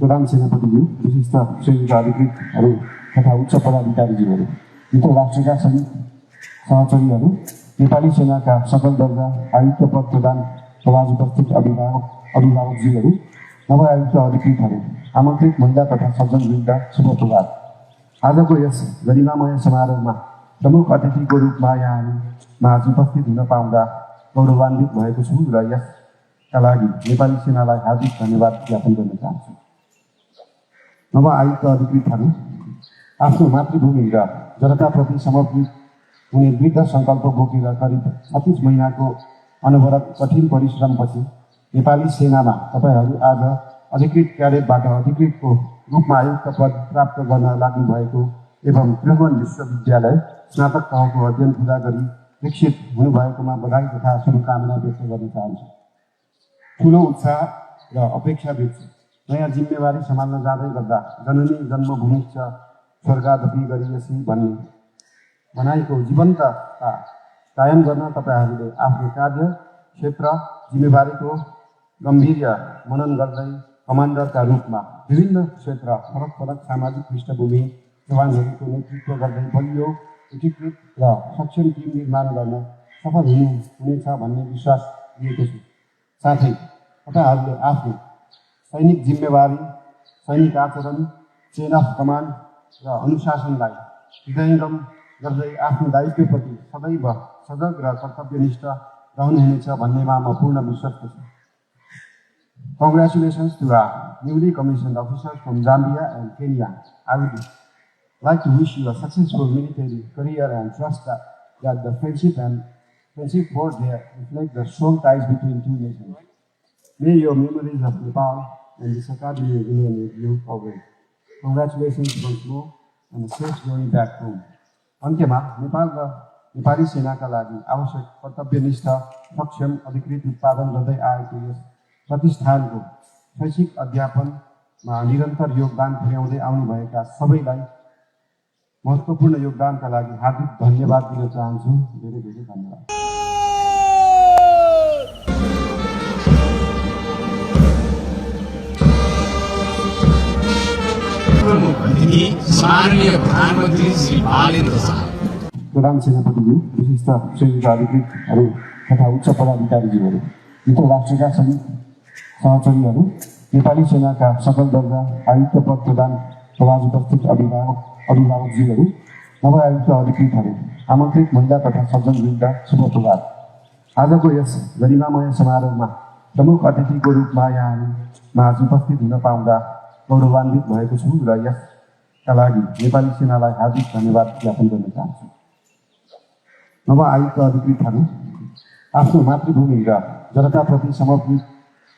प्रधान सेनापतिज्यू, विशिष्ट सैनिक अधिकृतहरू तथा उच्च पदाधिकारीज्यूहरू, मित्र राष्ट्रका सैनिक सहचरीहरू, नेपाली सेनाका सकल दर्जा आयुक्त पद प्रदान सभाज उपस्थित अभिभावकज्यूहरू, नवआयुक्त अधिकृतहरू, आमन्त्रित महिला तथा सज्जनवृन्द, शुभ प्रभात। आजको यस गरिमामय समारोहमा प्रमुख अतिथिको रूपमा यहाँ उपस्थित हुन पाउँदा गौरवान्वित भएको छु र यसका लागि नेपाली सेनालाई हार्दिक धन्यवाद ज्ञापन गर्न चाहन्छु। नवआयुक्त अधिकृतहरू आफ्नो मातृभूमि र जनताप्रति समर्पित हुने दृढ सङ्कल्प बोकेर करिब 36 महिनाको अनवरत कठिन परिश्रमपछि नेपाली सेनामा तपाईहरू आज अधिकृत क्याडेटबाट अधिकृतको रूपमा आयुक्त पद प्राप्त गर्न लाग्नु भएको एवं त्रिभुवन विश्वविद्यालय स्नातक तहको अध्ययन पूरा गरी विकसित हुनुभएकोमा बधाई तथा शुभकामना व्यक्त गर्न चाहन्छु। ठुलो उत्साह र अपेक्षा बिच नयाँ जिम्मेवारी सम्हाल्न जाँदै गर्दा जननी जन्मभूमि च स्वर्गादपि गरियसी भन्ने भनाइको जीवन्तता कायम गर्न तपाईहरूले आफ्नो कार्य क्षेत्र जिम्मेवारीको गम्भीर्य मनन गर्दै कमान्डरका रूपमा विभिन्न क्षेत्र फरक सामाजिक पृष्ठभूमि जवानहरूको नेतृत्व गर्दै बलियो एकीकृत र सक्षम टिम निर्माण गर्न सफल हुनेछ भन्ने विश्वास लिएको छु। साथै तपाईहरूले आफ्नो सैनिक जिम्मेवारी, सैनिक आचरण, चेन अफ कमान्ड र अनुशासनलाई हृदयङ्गम गर्दै आफ्नो दायित्वप्रति सदैव सजग र कर्तव्यनिष्ठ रहनुहुनेछ भन्नेमा म पूर्ण विश्वस्त छु। Congratulations to our newly commissioned officers from Zambia and Kenya. I would like to wish you a successful military career and trust that the friendship forged there reflect the strong ties between two nations. May your memories of Nepal and this academy remain with you always. Congratulations once more and a safe journey back home. अन्त्यमा नेपाल र नेपाली सेनाका लागि आवश्यक कर्तव्यनिष्ठ सक्षम अधिकृत उत्पादन गर्दै आएको यस प्रतिष्ठानको शैक्षिक अध्यापनमा निरन्तर योगदान पुर्याउँदै आउनुभएका सबैलाई महत्त्वपूर्ण योगदानका लागि हार्दिक धन्यवाद दिन चाहन्छु। धेरै धेरै धन्यवाद। प्रमुख अतिथि माननीय प्रधानमन्त्री श्री बालेन्द्र शाह, प्रधान सेनापतिज्यू, विशिष्ट सैनिक अधिकृतहरू तथा उच्च पदाधिकारीज्यूहरू, मित्र राष्ट्रका सैनिक सहचरीहरू, नेपाली सेनाका सकल दर्जा आयुक्त पद प्रदान सभाज उपस्थित अभिभावकज्यूहरू, नवआयुक्त अधिकृतहरू, आमन्त्रित महिला तथा सज्जनवृन्द, शुभ प्रभात। आजको यस गरिमामय समारोहमा प्रमुख अतिथिको रूपमा यहाँ उपस्थित हुन पाउँदा गौरवान्वित भएको छु र यसका लागि नेपाली सेनालाई हार्दिक धन्यवाद ज्ञापन गर्न चाहन्छु। नवआयुक्त अधिकृतहरू आफ्नो मातृभूमि र जनताप्रति समर्पित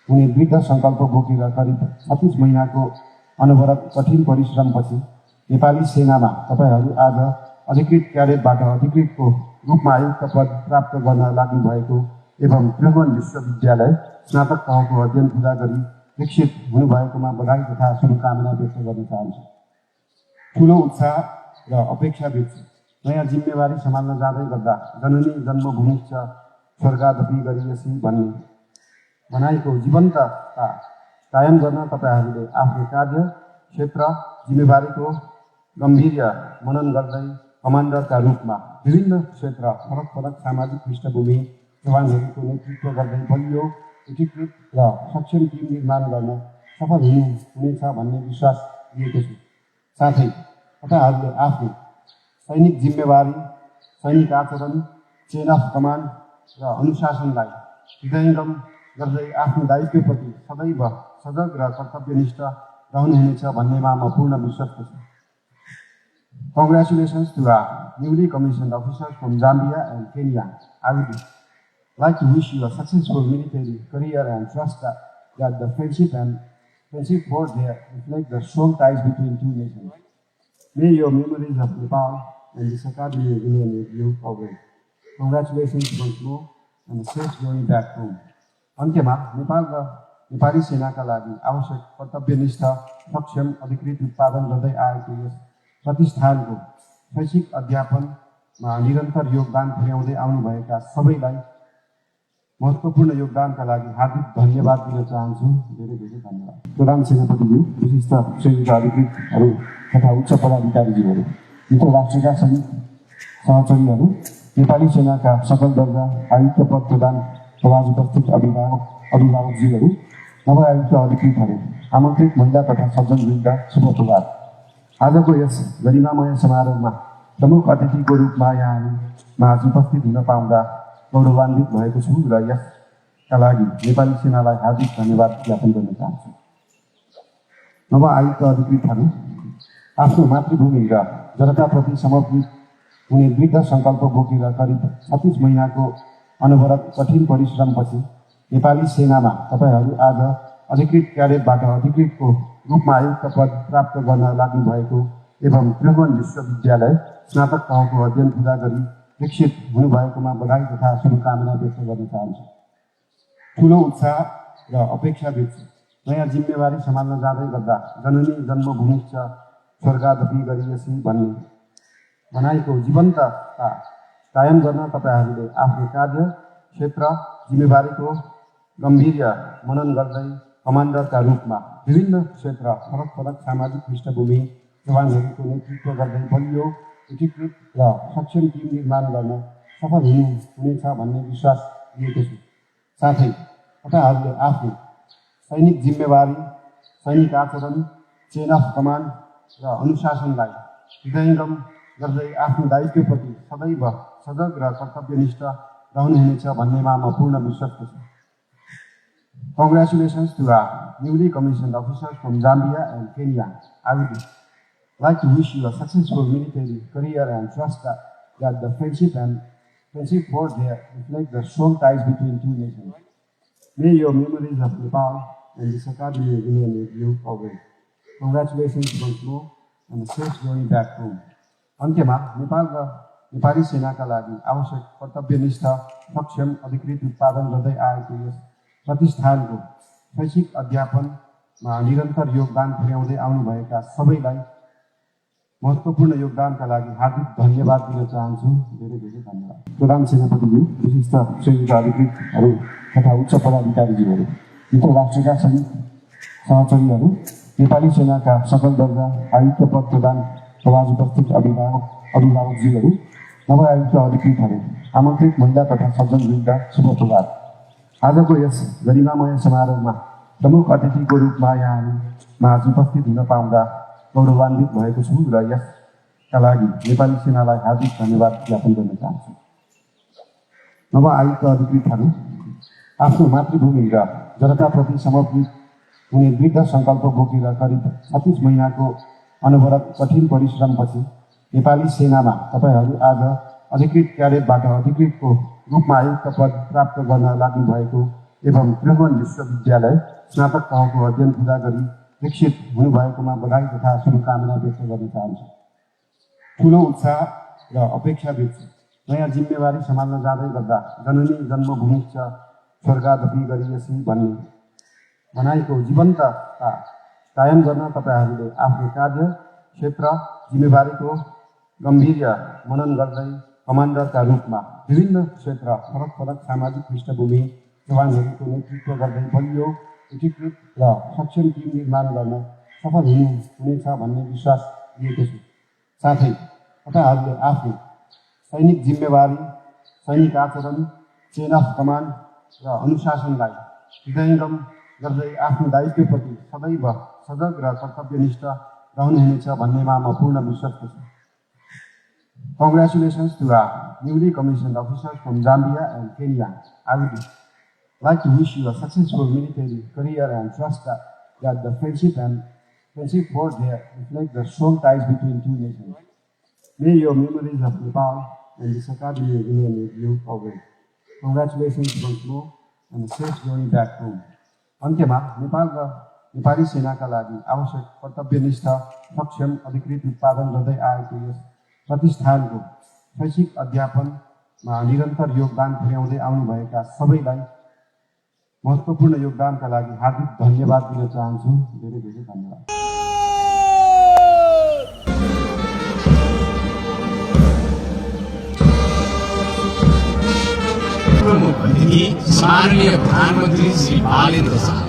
हुने दृढ सङ्कल्प बोकेर करिब 36 महिनाको अनवरत कठिन परिश्रमपछि नेपाली सेनामा तपाईहरू आज अधिकृत क्याडेटबाट अधिकृतको रूपमा आयुक्त पद प्राप्त गर्न लाग्नु भएको एवं त्रिभुवन विश्वविद्यालय स्नातक तहको अध्ययन पूरा गरी विकसित हुनुभएकोमा बधाई तथा शुभकामना व्यक्त गर्न चाहन्छु। ठुलो उत्साह र अपेक्षा बिच नयाँ जिम्मेवारी सम्हाल्न जाँदै गर्दा जननी जन्मभूमि च स्वर्गादपि गरियसी भन्ने भनाइको जीवन्तता कायम गर्न तपाईहरूले आफ्नो कार्य क्षेत्र जिम्मेवारीको गम्भीर्य मनन गर्दै कमान्डरका रूपमा विभिन्न क्षेत्र फरक सामाजिक पृष्ठभूमि जवानहरूको नेतृत्व गर्दै बलियो एकीकृत र सक्षम टिम निर्माण गर्न सफल हुनेछ भन्ने विश्वास लिएको छु। साथै तपाईहरूले आफ्नो सैनिक जिम्मेवारी, सैनिक आचरण, चेन अफ कमान्ड र अनुशासनलाई हृदयङ्गम गर्दै आफ्नो दायित्वप्रति सदैव सजग र कर्तव्यनिष्ठ रहनुहुनेछ भन्नेमा म पूर्ण विश्वस्त छु। Congratulations to our newly commissioned officers from Zambia and Kenya. I would like to wish you a successful military career and trust that the friendship forged there reflect the strong ties between two nations. May your memories of Nepal and this academy remain with you always. Congratulations once more and a safe journey back home. अन्त्यमा नेपाल र नेपाली सेनाका लागि आवश्यक कर्तव्यनिष्ठ सक्षम अधिकृत उत्पादन गर्दै आएको यस प्रतिष्ठानको शैक्षिक अध्यापनमा निरन्तर योगदान पुर्याउँदै आउनुभएका सबैलाई महत्त्वपूर्ण योगदानका लागि हार्दिक धन्यवाद दिन चाहन्छु। धेरै धेरै धन्यवाद। प्रधान सेनापतिज्यू, विशिष्ट सैनिक अधिकृतहरू तथा उच्च पदाधिकारीज्यूहरू, मित्र राष्ट्रका सैनिक सहचरीहरू, नेपाली सेनाका सकल दर्जा आयुक्त पद प्रदान प्रभाज उपस्थित अभिभावकज्यूहरू, नवआयुक्त अधिकृतहरू, आमन्त्रित महिला तथा सज्जनवृन्द, शुभ प्रभात। आजको यस गरिमामय समारोहमा प्रमुख अतिथिको रूपमा यहाँहरूमा आज उपस्थित हुन पाउँदा गौरवान्वित भएको छु र यसका लागि नेपाली सेनालाई हार्दिक धन्यवाद ज्ञापन गर्न चाहन्छु। नवआयुक्त अधिकृतहरू, आफ्नो मातृभूमि र जनताप्रति समर्पित हुने दृढ सङ्कल्प बोकेर करिब 36 महिनाको अनवरत कठिन परिश्रमपछि नेपाली सेनामा तपाईँहरू आज अधिकृत क्याडेटबाट अधिकृतको रूपमा आयुक्त पद प्राप्त गर्न लाग्नु भएको एवं त्रिभुवन विश्वविद्यालय स्नातक तहको अध्ययन पुरा गरी दीक्षित हुनुभएकोमा बधाई तथा शुभकामना व्यक्त गर्न चाहन्छु। ठुलो उत्साह र अपेक्षा बिच नयाँ जिम्मेवारी सम्हाल्न जाँदै गर्दा जननी जन्मभूमिश्च स्वर्गादपि गरियसी भन्ने भनाइको जीवन्तता कायम गर्न तपाईँहरूले आफ्नो कार्य क्षेत्र जिम्मेवारीको गम्भीर्य मनन गर्दै कमान्डरका रूपमा विभिन्न क्षेत्र फरक फरक सामाजिक पृष्ठभूमि जवानहरूको नेतृत्व गर्दै बलियो एकीकृत र सक्षम टिम निर्माण गर्न सफल हुनेछ भन्ने विश्वास लिएको छु। साथै तपाईँहरूले आफ्नो सैनिक जिम्मेवारी, सैनिक आचरण, चेन अफ कमान्ड र अनुशासनलाई हृदयङ्गम गर्दै आफ्नो दायित्वप्रति सदैव सजग र कर्तव्यनिष्ठ रहनुहुनेछ भन्नेमा म पूर्ण विश्वस्त छु। Congratulations to our newly commissioned officers from Zambia and Kenya. I would like to wish you a successful military career and trust that the friendship forged there reflect the strong ties between two nations. May your memories of Nepal and this academy remain with you always. Congratulations once more and a safe journey back home. अन्त्यमा नेपाल र नेपाली सेनाका लागि आवश्यक कर्तव्यनिष्ठ सक्षम अधिकृत उत्पादन गर्दै आएको यस प्रतिष्ठानको शैक्षिक अध्यापनमा निरन्तर योगदान पुर्याउँदै आउनुभएका सबैलाई महत्त्वपूर्ण योगदानका लागि हार्दिक धन्यवाद दिन चाहन्छु। धेरै धेरै धन्यवाद। प्रधान सेनापतिज्यू, विशिष्ट सैनिक अधिकृतहरू तथा उच्च पदाधिकारीज्यूहरू, मित्र राष्ट्रका सैनिक सहचरीहरू, नेपाली सेनाका सकल दर्जा आयुक्त पद प्रदान प्रभाज उपस्थित अभिभावकज्यूहरू, नवआयुक्त अधिकृतहरू, आमन्त्रित महिला तथा सज्जनवृन्द, शुभ प्रभात। आजको यस गरिमामय समारोहमा प्रमुख अतिथिको रूपमा यहाँहरूमा आज उपस्थित हुन पाउँदा गौरवान्वित भएको छु र यसका लागि नेपाली सेनालाई हार्दिक धन्यवाद ज्ञापन गर्न चाहन्छु। नवआयुक्त अधिकृतहरू, आफ्नो मातृभूमि र जनताप्रति समर्पित हुने दृढ सङ्कल्प बोकेर करिब 36 महिनाको अनवरत कठिन परिश्रमपछि नेपाली सेनामा तपाईँहरू आज अधिकृत क्याडेटबाट अधिकृतको रूपमा आयुक्त पद प्राप्त गर्न लाग्नु भएको एवं त्रिभुवन विश्वविद्यालय स्नातक तहको अध्ययन पुरा गरी दीक्षित हुनुभएकोमा बधाई तथा शुभकामना व्यक्त गर्न चाहन्छु। ठुलो उत्साह र अपेक्षा बिच नयाँ जिम्मेवारी सम्हाल्न जाँदै गर्दा जननी जन्मभूमिश्च स्वर्गादपि गरियसी भन्ने भनाइको जीवन्तता कायम गर्न तपाईँहरूले आफ्नो कार्य क्षेत्र जिम्मेवारीको गम्भीर्य मनन गर्दै कमान्डरका रूपमा विभिन्न क्षेत्र फरक फरक सामाजिक पृष्ठभूमि जवानहरूको नेतृत्व गर्दै बलियो एकीकृत र सक्षम टिम निर्माण गर्न सफल हुनेछ भन्ने विश्वास लिएको छु। साथै तपाईँहरूले आफ्नो सैनिक जिम्मेवारी, सैनिक आचरण, चेन अफ कमान्ड र अनुशासनलाई हृदयङ्गम गर्दै आफ्नो दायित्वप्रति सदैव सजग र कर्तव्यनिष्ठ रहनुहुनेछ भन्नेमा म पूर्ण विश्वस्त छु। Congratulations to our newly commissioned officers from Zambia and Kenya. I would like to wish you a successful military career and trust that the friendship forged there reflect the strong ties between two nations. May your memories of Nepal and this academy remain with you always. Congratulations once more and a safe journey back home. अन्त्यमा नेपाल र नेपाली सेनाका लागि आवश्यक कर्तव्यनिष्ठ सक्षम अधिकृत उत्पादन गर्दै आएको यस प्रतिष्ठानको शैक्षिक अध्यापनमा निरन्तर योगदान पुर्याउँदै आउनुभएका सबैलाई महत्त्वपूर्ण योगदानका लागि हार्दिक धन्यवाद दिन चाहन्छु। धेरै धेरै धन्यवाद। प्रमुख अतिथि स्मरणीय प्रधानमन्त्री श्री बालेन्द्र शाह।